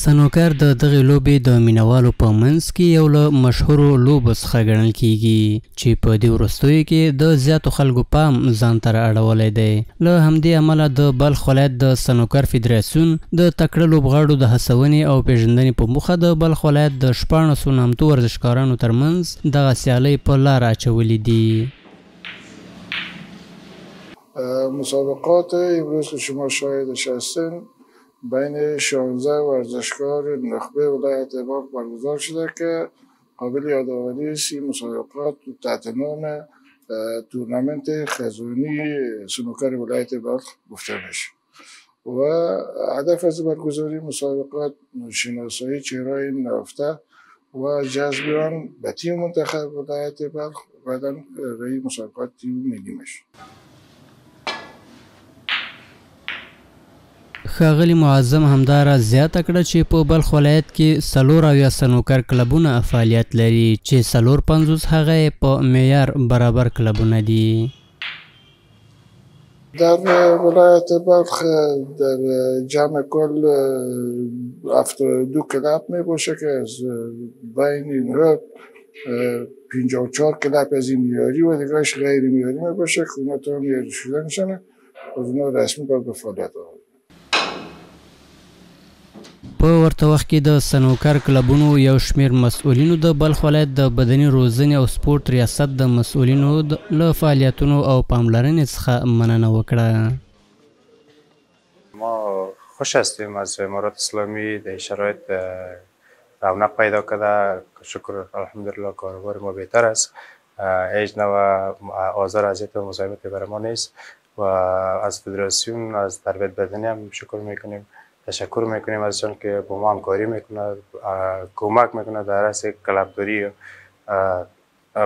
سنوکر د دغې لوبې د مینوالو په منځ کې یو له مشهورو لوبو څخه ګڼل کیږي چې په دې وروستیو کې د زیاتو خلکو پام ځان ته رااړولی دی. له همدې امله د بلخ ولایت د سنوکر فدراسیون د تکړه لوبغاړو د هڅونې او پیژندنې په موخه د بلخ ولایت د 14 نامتو ورزشکارانو ترمنځ دغه سیالۍ په لاره اچولې دي. مسابقات امروز که شما شاهدش هستین بین 16 ورزشکار نخبه ولایت بلخ برگزار شده که قابل یادآوری است. این مسابقات تحت عنوان تورنمنت خزونی سنوکر ولایت بلخ گفته میشه و هدف از برگزاری مسابقات شناسایی چهره‌های نهفته و جذب آن به تیم منتخب ولایت بلخ بعداً به این مسابقات تیم ملی میشه. ښاغلي معظم همداره زیاته کړه چې په بلخ ولایت کې 4 سنوکر کلبونه فعالیت لري چې 450 هغه په معیار برابر کلبونه دي. در ولایت بلخ در جمع کل 72 کلب می باشه که از بین اینها 54 کلب از این معیاری و دیگرش غیر معیاری می باشه که اونا تا معیاری شده میشن و اونا رسمی باید به فعالیت آورد. په ورته وخت کې د سنوکر کلبونو یو شمېر مسؤلینو د بلخ ولایت د بدني روزنې او سپورت ریاست د مسؤلینو له فعالیتونو او پاملرنې څخه مننه وکړه. ما خوش هستیم از امارات اسلامی در شرایط رونق پیدا کرده. شکر الحمدلله کاروبار ما بهتر است. هیچ نوع آزار اذیت و مزاحمتی برای ما نیست و از فدراسیون از تربیت بدنی هم شکر میکنیم. تشکر میکنیم ازشان که با ما همکاری میکنه، کمک میکنه در رأس کلبداری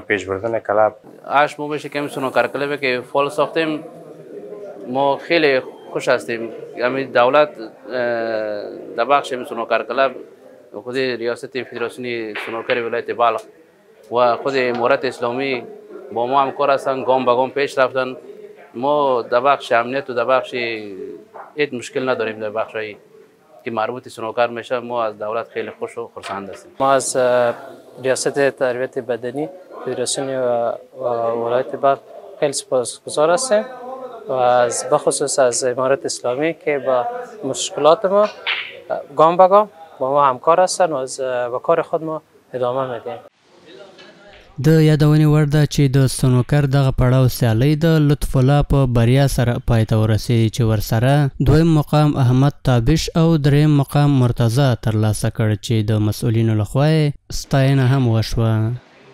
پیش بردن کلب. عاش ما بشه که این سنوکر کلبه که فعال ساختیم ما خیلی خوش هستیم. یعنی دولت در بخش سنوکر کلب خود ریاست فدراسیون سنوکر ولایت بلخ و خود امارت اسلامی با ما همکار هستن، گام به گام پیش رفتن. ما در بخش امنیت و در بخش هیچ مشکل نداریم. در بخشایی که مربوط سنوکر میشه ما از دولت خیلی خوش و خرسند هستیم. ما از ریاست تربیت بدنی فدراسیون ولایت بلخ خیلی سپاسگزار هستیم و از بخصوص از امارت اسلامی که با مشکلات ما گام به گام با ما همکار هستن و از با کار خود ما ادامه میدیم. د یادونې وړ ده چې د سنوکر دغه پړاو سیالۍ د لطف الله په بریا سره پای ته ورسېدې چې ورسره دویم مقام احمد تابش او دریم مقام مرتضی ترلاسه کړ چې د مسؤلینو لخوا یې ستاینه هم وشوه.